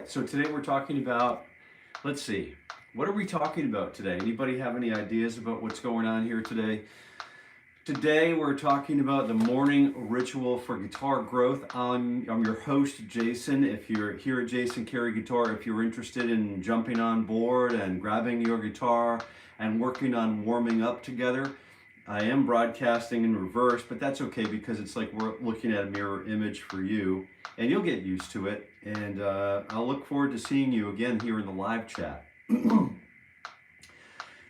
right, so today we're talking about, let's see, what are we talking about today? Anybody have any ideas about what's going on here today? Today we're talking about the morning ritual for guitar growth. I'm your host, Jason. If you're here at Jason Carey Guitar, if you're interested in jumping on board and grabbing your guitar and working on warming up together, I am broadcasting in reverse, but that's okay because it's like we're looking at a mirror image for you, and you'll get used to it. And I'll look forward to seeing you again here in the live chat.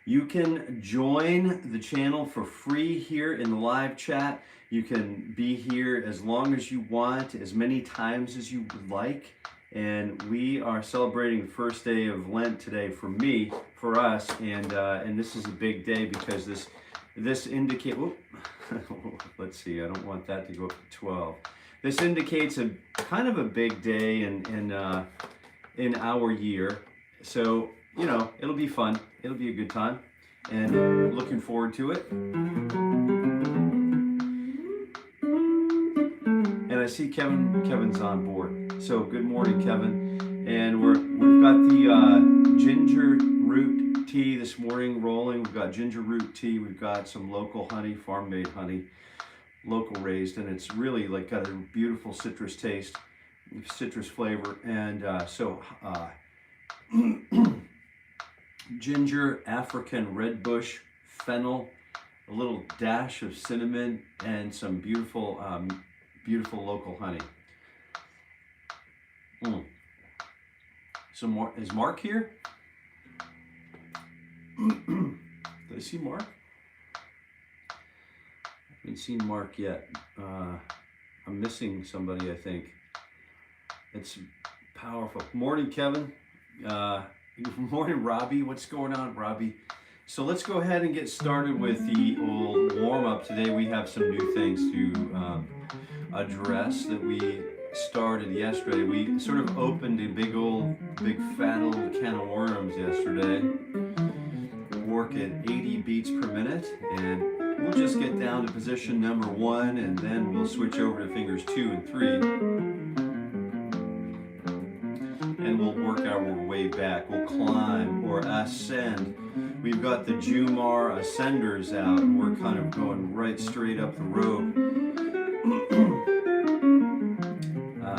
You can join the channel for free here in the live chat. You can be here as long as you want, as many times as you would like. And we are celebrating the first day of Lent today for us, and this is a big day because this indicates, let's see, I don't want that to go up to 12. This indicates a kind of a big day in our year. So, you know, it'll be fun. It'll be a good time, and looking forward to it. And I see Kevin's on board. So good morning, Kevin. And we've got the ginger root tea this morning rolling. We've got ginger root tea. We've got some local honey, farm-made honey, local raised, and it's really like got a beautiful citrus taste, citrus flavor, and ginger, African red bush, fennel, a little dash of cinnamon, and some beautiful, beautiful local honey. So is Mark here? Did I see Mark? I haven't seen Mark yet. I'm missing somebody, I think. It's powerful. Morning, Kevin. Good morning, Robbie. What's going on, Robbie? So let's go ahead and get started with the old warm-up. Today we have some new things to address that we started yesterday. We sort of opened a big fat old can of worms yesterday. Work at 80 beats per minute, and we'll just get down to position number 1, and then we'll switch over to fingers 2 and 3. And we'll work our way back. We'll climb or ascend. We've got the Jumar ascenders out, and we're kind of going right straight up the rope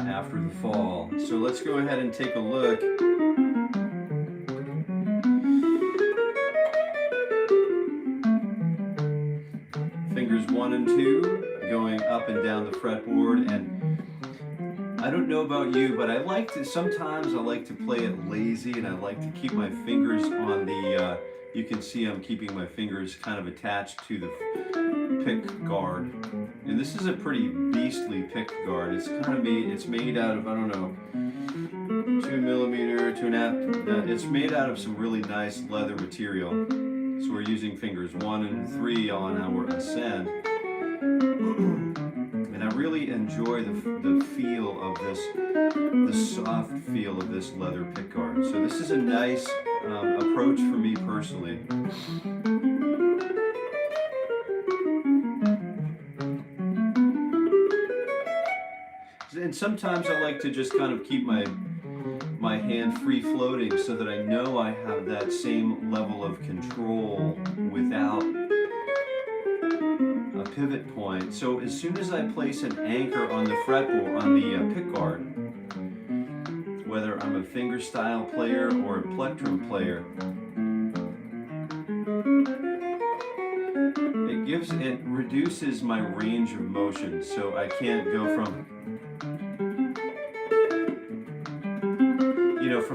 after the fall. So let's go ahead and take a look. Fingers 1 and 2 going up and down the fretboard, and I don't know about you, but sometimes I like to play it lazy, and I like to keep my fingers on the, you can see I'm keeping my fingers kind of attached to the pick guard. And this is a pretty beastly pick guard. It's made out of, I don't know, 2mm, 2.5, it's made out of some really nice leather material. So we're using fingers 1 and 3 on our ascend. And I really enjoy the feel of this, the soft feel of this leather pickguard. So this is a nice approach for me personally. And sometimes I like to just kind of keep my hand free floating so that I know I have that same level of control without a pivot point. So as soon as I place an anchor on the fretboard, on the pickguard, whether I'm a fingerstyle player or a plectrum player, it reduces my range of motion, so I can't go from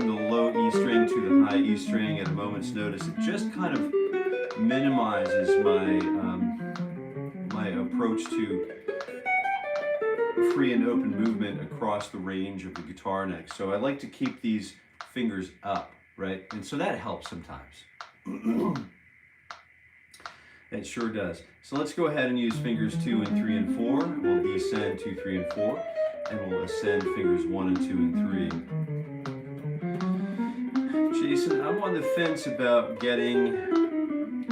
the low E string to the high E string at a moment's notice. It just kind of minimizes my approach to free and open movement across the range of the guitar neck. So I like to keep these fingers up, right? And so that helps sometimes. It sure does. So let's go ahead and use fingers 2 and 3 and 4. We'll descend 2, 3, and 4, and we'll ascend fingers 1 and 2 and 3. Jason, I'm on the fence about getting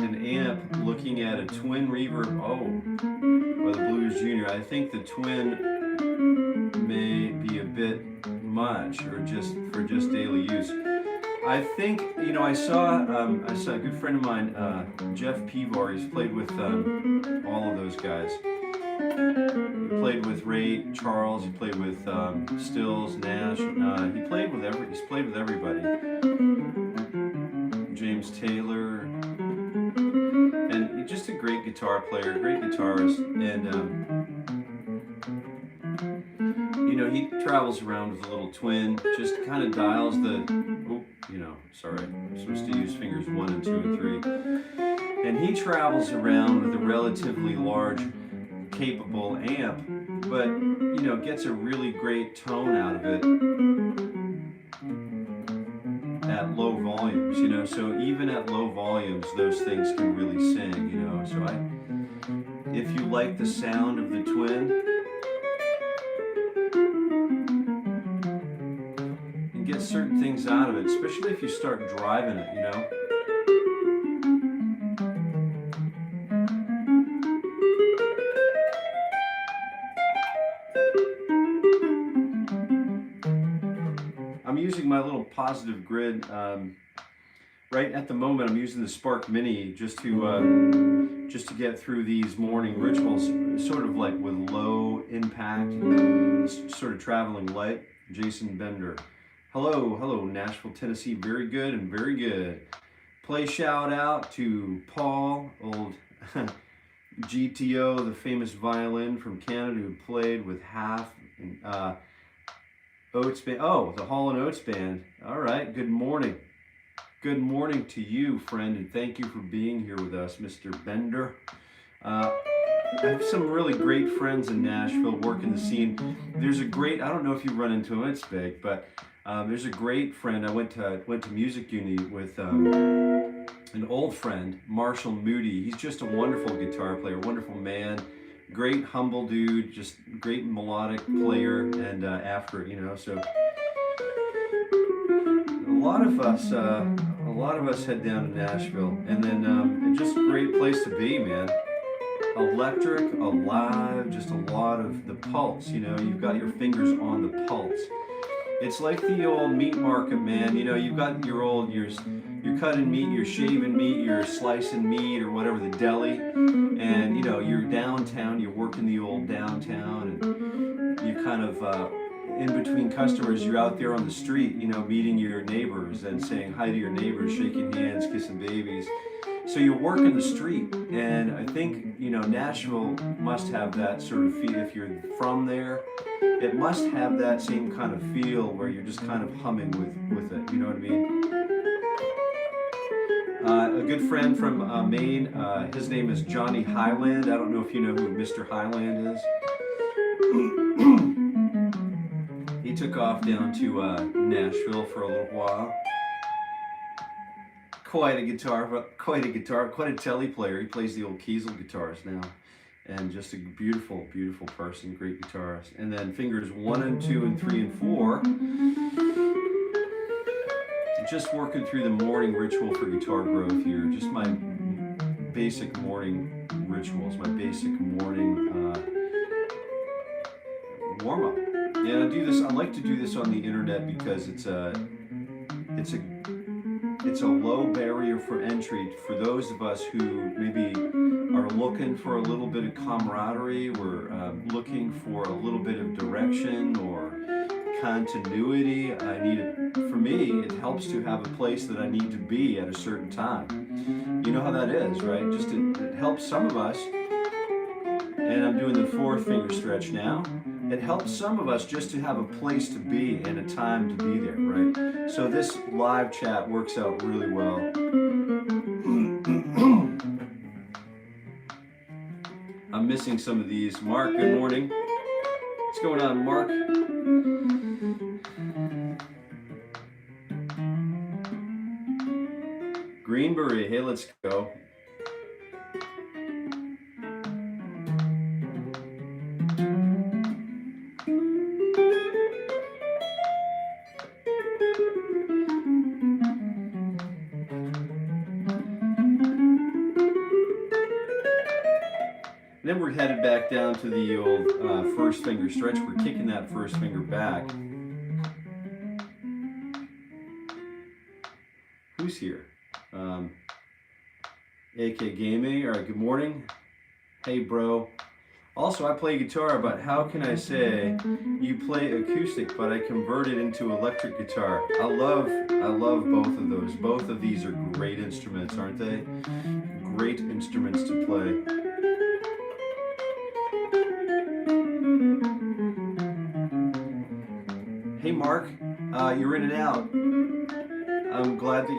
an amp looking at a twin reverb, by the Blues Junior. I think the twin may be a bit much, or just for just daily use. I think, you know, I saw a good friend of mine, Jeff Pevar. He's played with all of those guys. He played with Ray Charles. He played with Stills, Nash. He's played with everybody. James Taylor, and he's just a great guitar player, great guitarist, and you know, he travels around with a little twin, just kind of dials the, you know, sorry, I'm supposed to use fingers 1 and 2 and 3, and he travels around with a relatively large, capable amp, but you know, gets a really great tone out of it at low volumes, you know, so even at low volumes, those things can really sing, you know, so if you like the sound of the twin, and get certain things out of it, especially if you start driving it, you know. I'm using my little positive grid. Right at the moment, I'm using the Spark Mini just to get through these morning rituals, sort of like with low impact, sort of traveling light. Jason Bender, hello, Nashville, Tennessee. Very good and very good. Play shout out to Paul, old GTO, the famous violin from Canada who played with Half. Oates Band. Oh, the Hall & Oates Band. All right, good morning. Good morning to you, friend, and thank you for being here with us, Mr. Bender. I have some really great friends in Nashville working the scene. There's a great, I don't know if you run into him, it's big, but there's a great friend. I went to music uni with an old friend, Marshall Moody. He's just a wonderful guitar player, wonderful man. Great humble dude, just great melodic player, and after, you know, so a lot of us head down to Nashville, and then just a great place to be, man. Electric, alive, just a lot of the pulse, you know, you've got your fingers on the pulse. It's like the old meat market, man, you know, you've got you're cutting meat, you're shaving meat, you're slicing meat, or whatever, the deli, and you know, you're downtown, you're working the old downtown, and you kind of in between customers, you're out there on the street, you know, meeting your neighbors and saying hi to your neighbors, shaking hands, kissing babies. So you're working the street, and I think, you know, Nashville must have that sort of feel. If you're from there, it must have that same kind of feel where you're just kind of humming with it, you know what I mean? A good friend from Maine, his name is Johnny Highland. I don't know if you know who Mr. Highland is. He took off down to Nashville for a little while. Quite a telly player. He plays the old Kiesel guitars now. And just a beautiful, beautiful person, great guitarist. And then fingers 1 and 2 and 3 and 4. Just working through the morning ritual for guitar growth here. Just my basic morning rituals, my basic morning warm-up. Yeah, I do this. I like to do this on the internet because it's a low barrier for entry for those of us who maybe are looking for a little bit of camaraderie. We're looking for a little bit of direction or continuity. For me, it helps to have a place that I need to be at a certain time. You know how that is, right? Just it helps some of us, and I'm doing the 4th finger stretch now. It helps some of us just to have a place to be and a time to be there, right? So this live chat works out really well. I'm missing some of these. Mark, good morning. What's going on, Mark? Greenberry, hey, let's go. Then we're headed back down to the old 1st finger stretch. We're kicking that 1st finger back. Goose here. AK Gaming. All right, good morning. Hey, bro. Also, I play guitar, but how can I say you play acoustic, but I convert it into electric guitar? I love both of those. Both of these are great instruments, aren't they? Great instruments to play. Hey, Mark, you're in and out. I'm glad that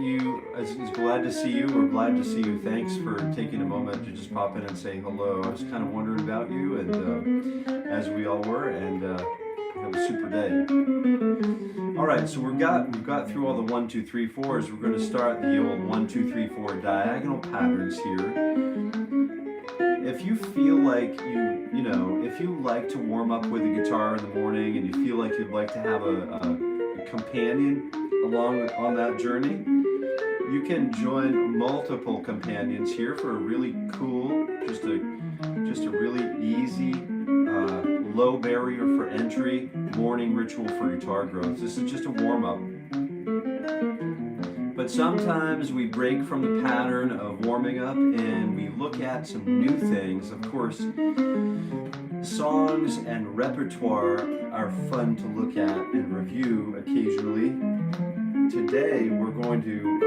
it's glad to see you, or glad to see you. Thanks for taking a moment to just pop in and say hello. I was kind of wondering about you, and as we all were, and have a super day. All right, so we've got through all the 1, 2, 3, 4s. We're going to start the old 1, 2, 3, 4 diagonal patterns here. If you feel like if you like to warm up with a guitar in the morning, and you feel like you'd like to have a companion along on that journey, you can join multiple companions here for a really cool, just a really easy, low barrier for entry morning ritual for guitar growth. This is just a warm up. But sometimes we break from the pattern of warming up and we look at some new things. Of course, songs and repertoire are fun to look at and review occasionally. Today we're going to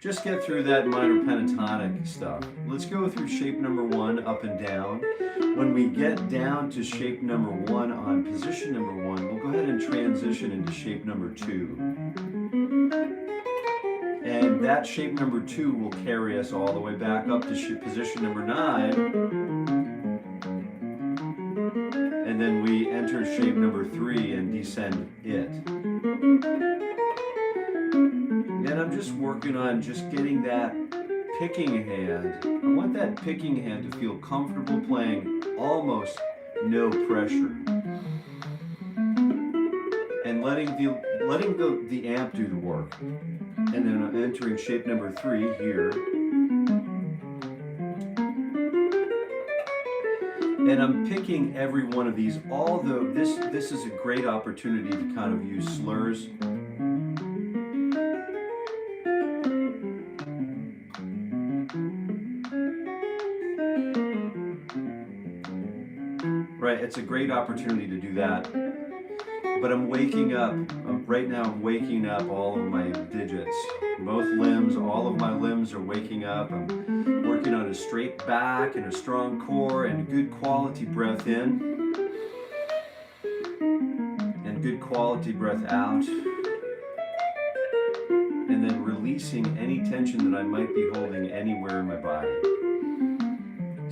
just get through that minor pentatonic stuff. Let's go through shape number 1 up and down. When we get down to shape number 1 on position number 1, we'll go ahead and transition into shape number 2. And that shape number 2 will carry us all the way back up to position number 9. And then we enter shape number 3 and descend it. And I'm just working on just getting that picking hand. I want that picking hand to feel comfortable playing almost no pressure. And letting the amp do the work. And then I'm entering shape number 3 here. And I'm picking every one of these, although this is a great opportunity to kind of use slurs. Right, it's a great opportunity to do that. But I'm waking up, right now I'm waking up all of my digits. Both limbs, all of my limbs are waking up. I'm working on a straight back and a strong core and a good quality breath in. And good quality breath out. And then releasing any tension that I might be holding anywhere in my body.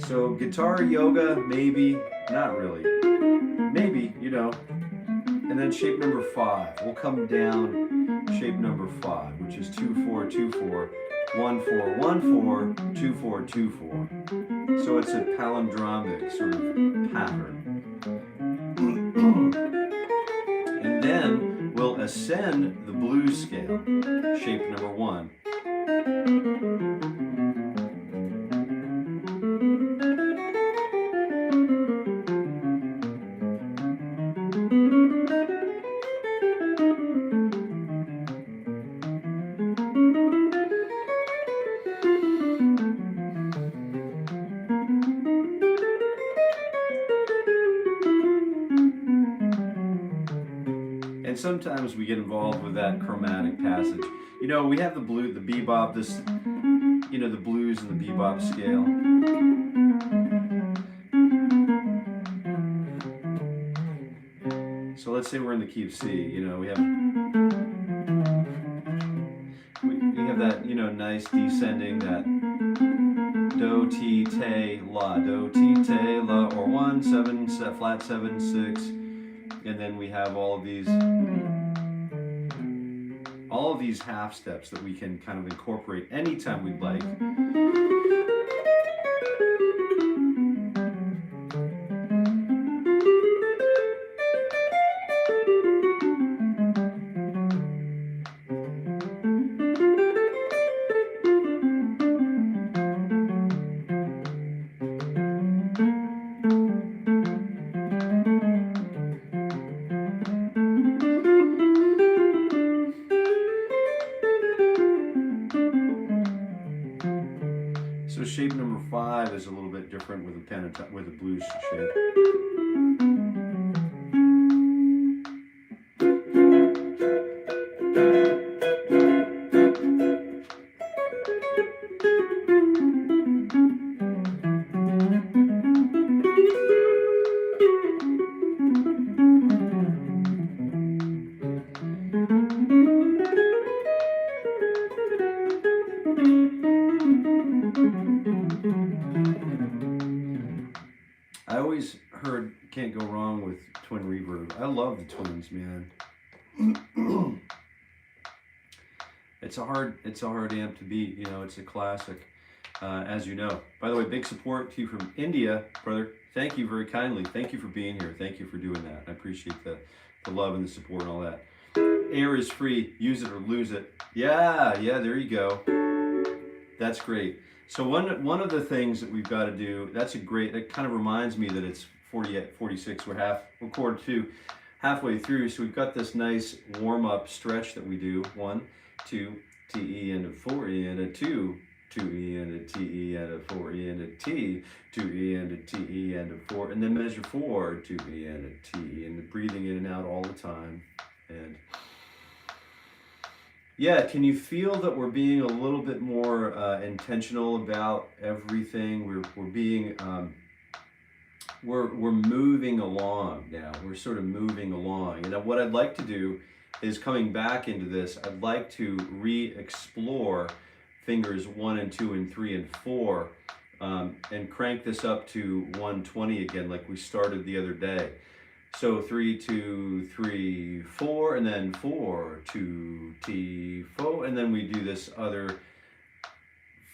So guitar yoga, maybe, not really. Maybe, And then shape number 5. We'll come down shape number 5, which is 2, 4, 2, 4, 1, 4, 1, 4, 2, 4, 2, 4. So it's a palindromic sort of pattern. And then we'll ascend the blues scale, shape number 1. And sometimes we get involved with that chromatic passage. We have the bebop, the blues and the bebop scale. So let's say we're in the key of C. We have that nice descending, that do ti te la, do ti te la, or 1 7 flat 7 6. And then we have all of these half steps that we can kind of incorporate anytime we'd like. So shape number 5 is a little bit different with a blues shape. I always heard can't go wrong with twin reverb. I love the twins, man. It's a hard amp to beat. You know, it's a classic, as you know. By the way, big support to you from India, brother. Thank you very kindly. Thank you for being here. Thank you for doing that. I appreciate the love and the support and all that. Air is free. Use it or lose it. Yeah, there you go. That's great. So one of the things that we've got to do, that kind of reminds me that it's 48, 46, we're chord 2, halfway through. So we've got this nice warm-up stretch that we do. 1, 2, T, E, and a 4, E, and a 2, 2, E, and a T, E, and a 4, E, and a T, 2, E, and a T, E, and a 4, and then measure 4, 2, E, and a T, and breathing in and out all the time. And yeah, can you feel that we're being a little bit more intentional about everything? We're being we're moving along now. We're sort of moving along. And what I'd like to do is, coming back into this, I'd like to re-explore fingers 1 and 2 and 3 and 4 and crank this up to 120 again, like we started the other day. So 3, 2, 3, 4, and then 4, 2, T, 4, and then we do this other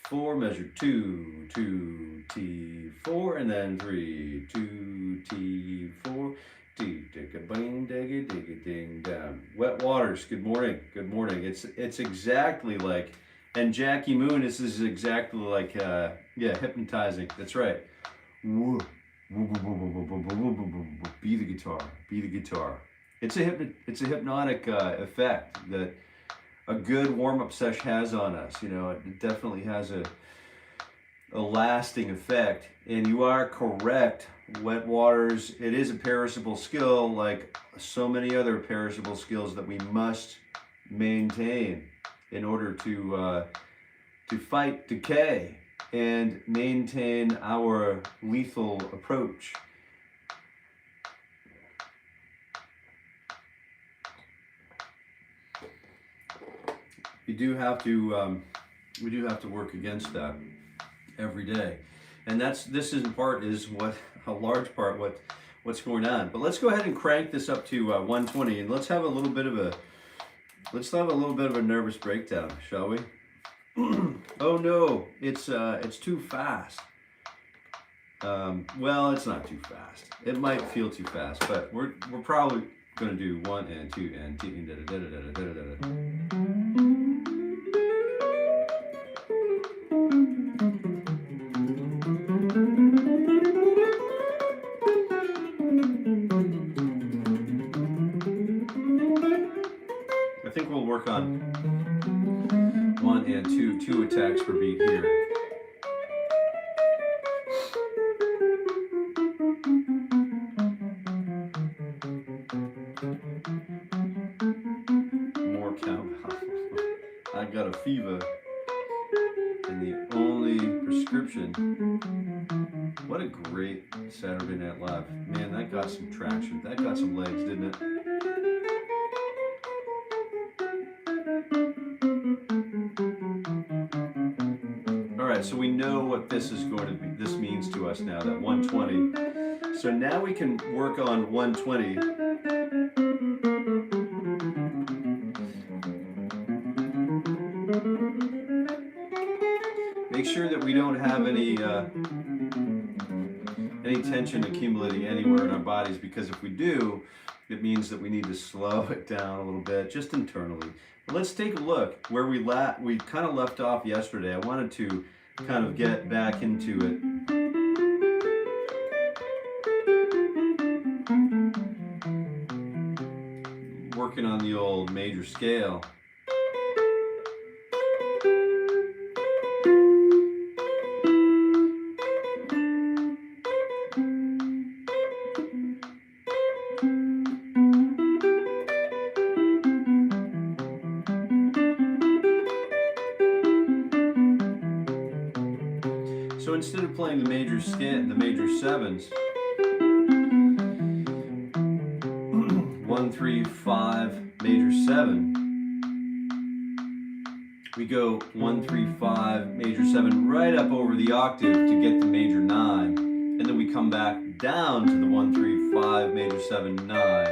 4, measure 2, 2, T, 4, and then 3, 2, T, 4, T, dig a bing, dig a ding down. Wet Waters, good morning, good morning. It's exactly like, and Jackie Moon, this is exactly like, yeah, hypnotizing, that's right. Woo. Be the guitar, be the guitar. It's a hypnotic effect that a good warm-up sesh has on us. You know, it definitely has a lasting effect. And you are correct, Wet Waters. It is a perishable skill, like so many other perishable skills that we must maintain in order to fight decay and maintain our lethal approach. We do have to work against that every day, and this in part is what a large part what's going on. But let's go ahead and crank this up to 120, and let's have a little bit of a nervous breakdown, shall we? Oh no, it's too fast. Well, it's not too fast. It might feel too fast, but we're probably gonna do 1 and 2 and T and da da da da da da da da. I think we'll work on 1 and 2 attacks per beat here. More cowbell. I got a fever, and the only prescription. What a great Saturday Night Live. Man, that got some traction. That got some legs, didn't it? So we know what this is going to be. This means to us now, that 120. So now we can work on 120. Make sure that we don't have any tension accumulating anywhere in our bodies, because if we do, it means that we need to slow it down a little bit, just internally. But let's take a look where we kind of left off yesterday. I wanted to kind of get back into it. Working on the old major scale. So instead of playing the major sevens, 1, 3, 5, major 7, we go 1, 3, 5, major 7 right up over the octave to get the major 9, and then we come back down to the 1, 3, 5, major 7, 9.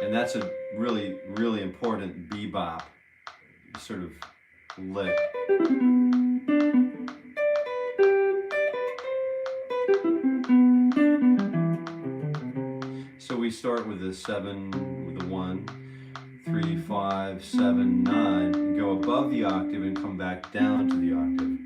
And that's a really, really important bebop sort of lick. So we start with a 7, with a 1, 3, 5, 7, 9, and go above the octave and come back down to the octave.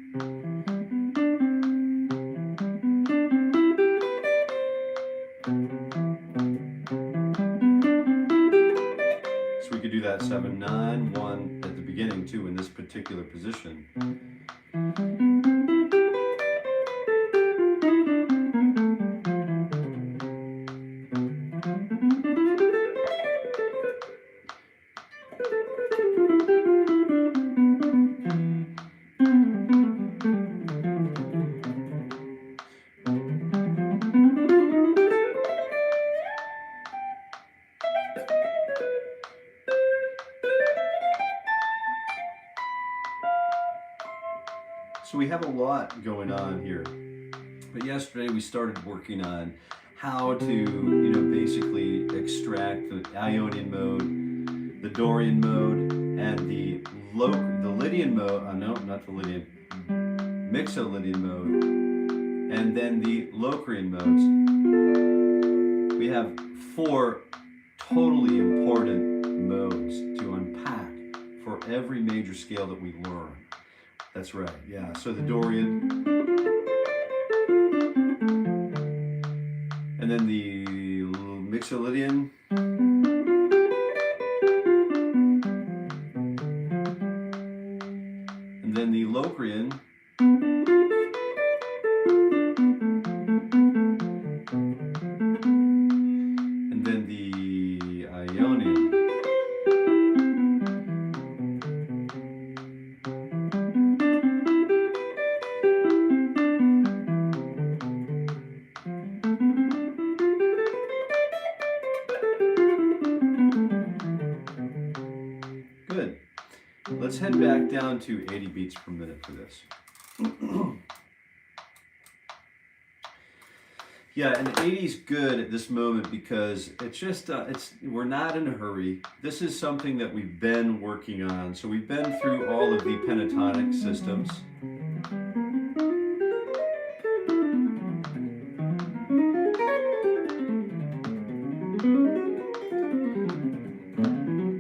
So we could do that 7, 9, 1 at the beginning too in this particular position. So we have a lot going on here. But yesterday we started working on how to, basically extract the Ionian mode, the Dorian mode, and the Lydian mode, no, not the Lydian, Mixolydian mode, and then the Locrian modes. We have 4 totally important modes to unpack for every major scale that we learn. That's right, yeah. So the Dorian, and then the Mixolydian, and then the Locrian, and then the Ionian. Let's head back down to 80 beats per minute for this. Yeah, and 80 is good at this moment because it's just, we're not in a hurry. This is something that we've been working on. So we've been through all of the pentatonic systems.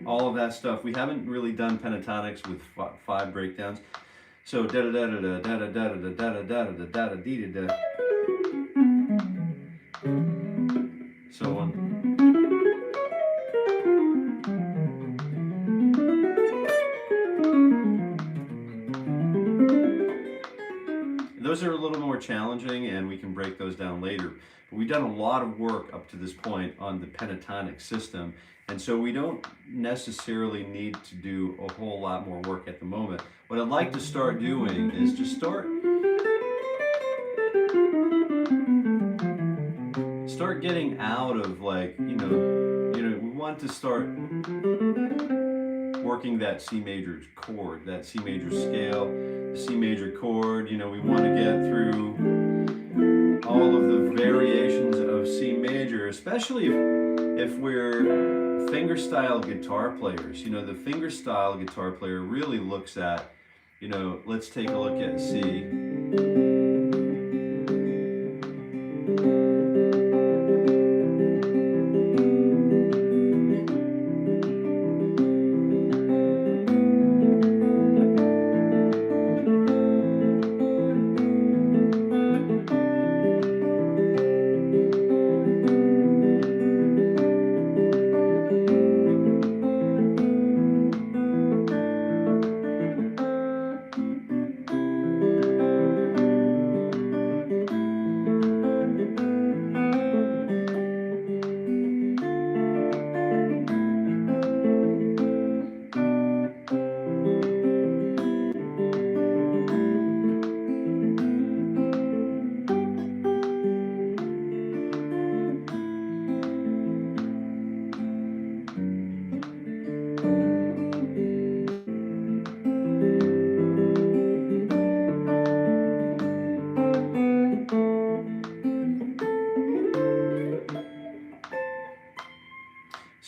All of that stuff. We haven't really done pentatonics with 5 breakdowns. So da da da da da da da da da da da da da da dee da. So on. Those are a little more challenging, and we can break those down later. But we've done a lot of work up to this point on the pentatonic system. And so we don't necessarily need to do a whole lot more work at the moment. What I'd like to start doing is just start getting out of, like, we want to start working that C major chord, that C major scale, the C major chord. We want to get through all of the variations of C major, especially if we're fingerstyle guitar players. The fingerstyle guitar player really looks at, let's take a look at C.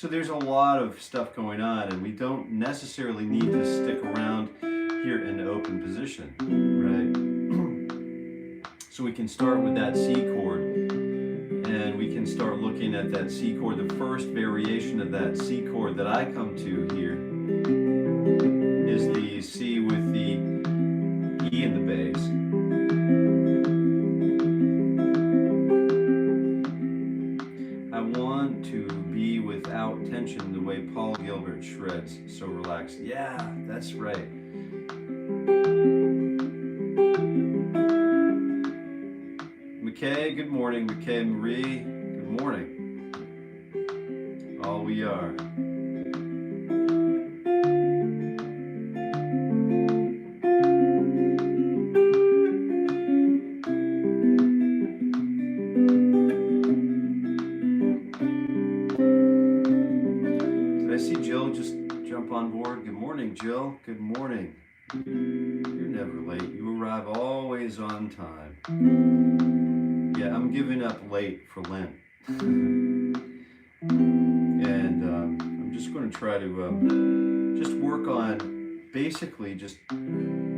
So there's a lot of stuff going on, and we don't necessarily need to stick around here in the open position, right? So we can start with that C chord, and we can start looking at that C chord. The first variation of that C chord that I come to here is the C with the E in the bass. I want to be without tension the way Paul Gilbert shreds, so relaxed. Yeah, that's right. McKay, good morning. McKay Marie, good morning. All we are. Did I see Jill just jump on board? Good morning, Jill. Good morning. You're never late. You arrive always on time. Yeah, I'm giving up late for Lent. And I'm just going to try to just work on basically just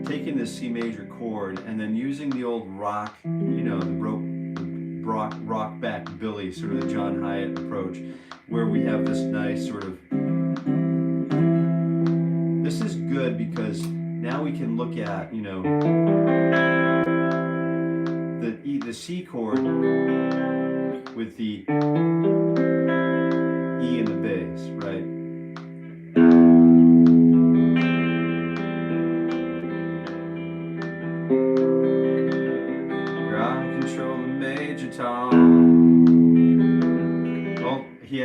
taking this C major chord and then using the old rock, you know, the rock back Billy, sort of the John Hyatt approach, where we have this nice sort of, this is good because now we can look at, you know, the C chord with the E in the bass, right? Ground control the major tone. Well, they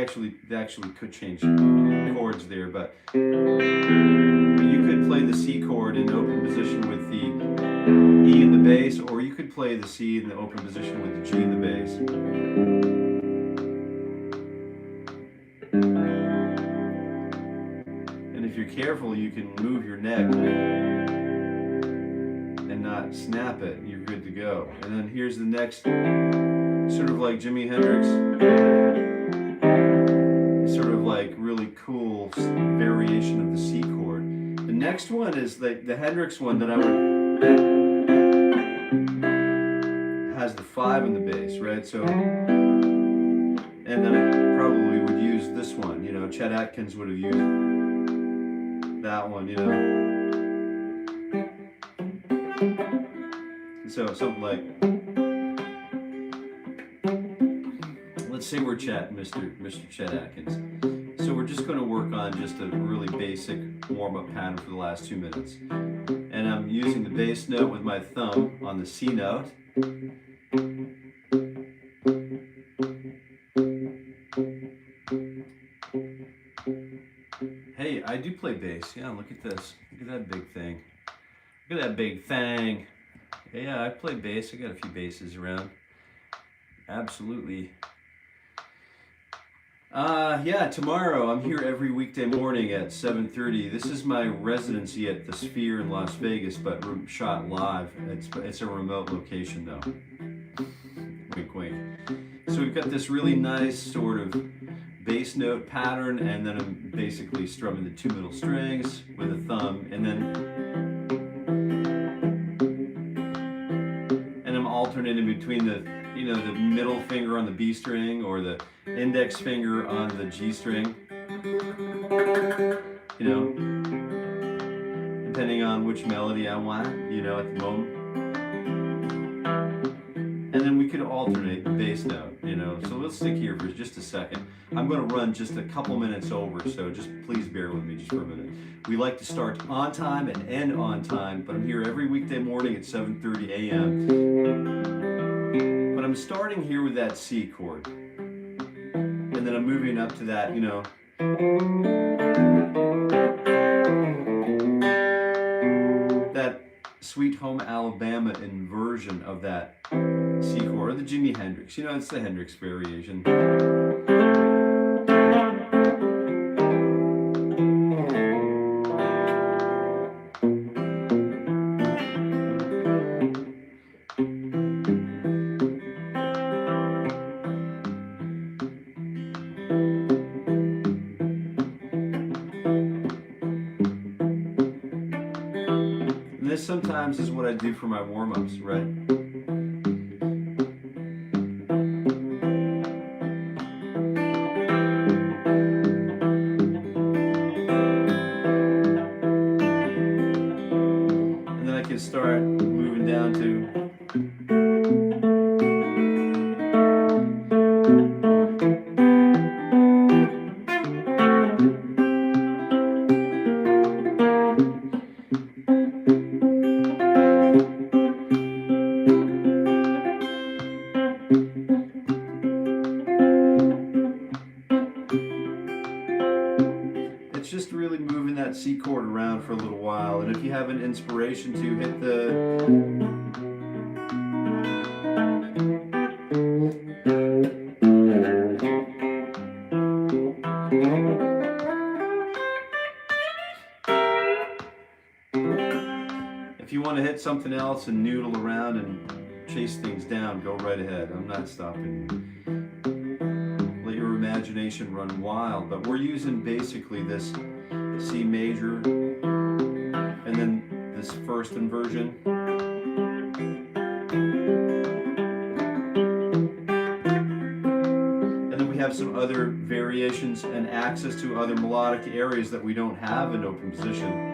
actually could change chords there, but you could play the C chord in open position with the E in the bass, or you could play the C in the open position with the G in the bass. And if you're careful, you can move your neck and not snap it. You're good to go. And then here's the next, sort of like Jimi Hendrix, sort of like really cool variation of the C chord. The next one is the Hendrix one that I would, has the 5 in the bass, right? So, and then I probably would use this one, you know, Chet Atkins would have used that one, you know. So something like, let's say we're Mr. Chet Atkins. So we're just going to work on just a really basic warm-up pattern for the last 2 minutes. And I'm using the bass note with my thumb on the C note. Hey, I do play bass. Yeah, look at this. Look at that big thing. Look at that big thing. Yeah, I play bass. I got a few basses around. Absolutely. Yeah, tomorrow I'm here every weekday morning at 7:30. This is my residency at the Sphere in Las Vegas, but shot live. It's a remote location though. Wink, wink. So we've got this really nice sort of bass note pattern, and then I'm basically strumming the 2 middle strings with a thumb, and I'm alternating between the, you know, the middle finger on the B string or the index finger on the G string, you know, depending on which melody I want, you know, at the moment. And then we could alternate the bass note, you know. So let's stick here for just a second. I'm going to run just a couple minutes over, so just please bear with me just for a minute. We like to start on time and end on time, but I'm here every weekday morning at 7:30 a.m. But I'm starting here with that C chord. And then I'm moving up to that, you know. That Sweet Home Alabama inversion of that C chord, or the Jimi Hendrix. You know, it's the Hendrix variation. this sometimes is what I do for my warm-ups, right? And then I can start moving down to just really moving that C chord around for a little while, and if you have an inspiration to hit if you want to hit something else and noodle around and chase things down, go right ahead. I'm not stopping you. Let your imagination run wild, but we're using basically this C major and then this first inversion. And then we have some other variations and access to other melodic areas that we don't have in open position.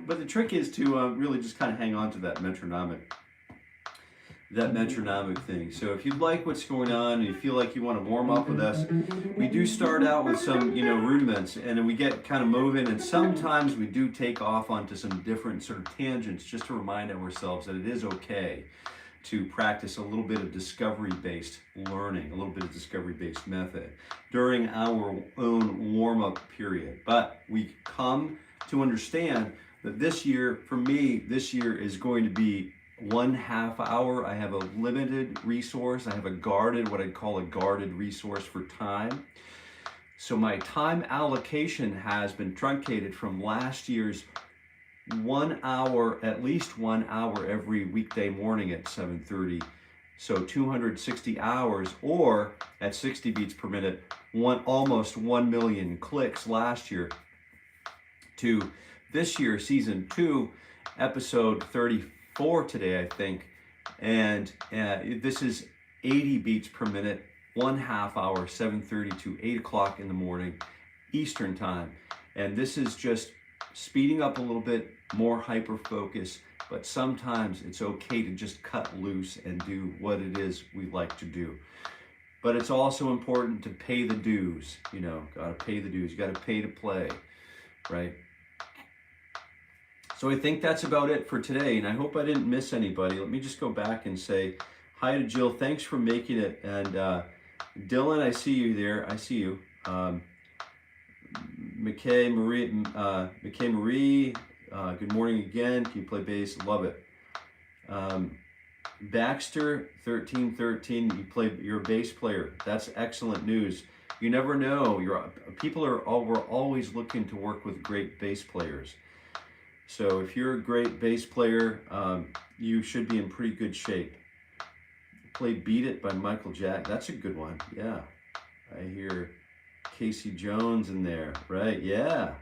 But the trick is to really just kind of hang on to that metronomic thing. So if you like what's going on and you feel like you want to warm up with us, we do start out with some, rudiments, and then we get kind of moving, and sometimes we do take off onto some different sort of tangents just to remind ourselves that it is okay to practice a little bit of discovery-based learning, a little bit of discovery-based method during our own warm-up period. But we come to understand that this year, for me, this year is going to be 1/2 hour. I have a limited resource. I have what I'd call a guarded resource for time. So my time allocation has been truncated from last year's 1 hour, at least 1 hour every weekday morning at 7:30. So 260 hours, or at 60 beats per minute, almost 1 million clicks last year, to this year, season 2, episode 34 today, I think. And this is 80 beats per minute, 1/2 hour, 7:30 to 8 o'clock in the morning, Eastern time. And this is just speeding up a little bit, more hyper focus, but sometimes it's okay to just cut loose and do what it is we like to do. But it's also important to pay the dues, gotta pay the dues, you gotta pay to play, right? So I think that's about it for today, and I hope I didn't miss anybody. Let me just go back and say hi to Jill. Thanks for making it. And Dylan, I see you there. I see you. McKay Marie, good morning again. Can you play bass? Love it. Baxter 1313, you're a bass player. That's excellent news. You never know. We're always looking to work with great bass players. So if you're a great bass player, you should be in pretty good shape. Play Beat It by Michael Jackson. That's a good one. Yeah. I hear Casey Jones in there. Right. Yeah.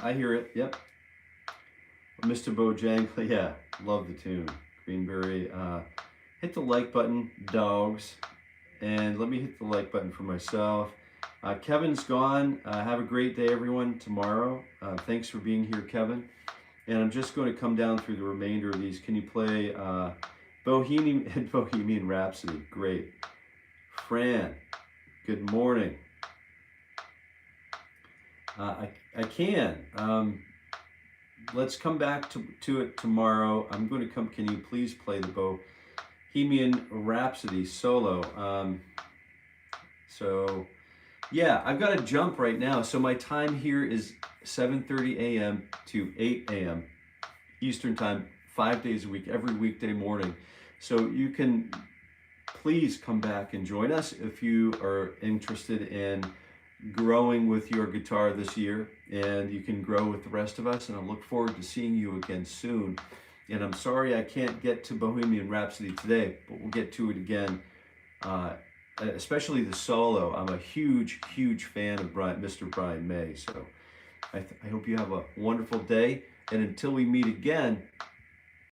I hear it. Yep. Mr. Bojangles, yeah, love the tune. Greenberry, hit the like button, dogs. And let me hit the like button for myself. Kevin's gone. Have a great day, everyone, tomorrow. Thanks for being here, Kevin. And I'm just going to come down through the remainder of these. Can you play Bohemian Rhapsody? Great. Fran, good morning. I can. Let's come back to it tomorrow. I'm going to come. Can you please play the Bohemian Rhapsody solo? So yeah, I've got to jump right now. So my time here is 7:30 a.m. to 8 a.m. Eastern time, 5 days a week, every weekday morning. So you can please come back and join us if you are interested in growing with your guitar this year, and you can grow with the rest of us, and I look forward to seeing you again soon. And I'm sorry I can't get to Bohemian Rhapsody today, but we'll get to it again, especially the solo. I'm a huge fan of Mr. Brian May, so I hope you have a wonderful day, and until we meet again,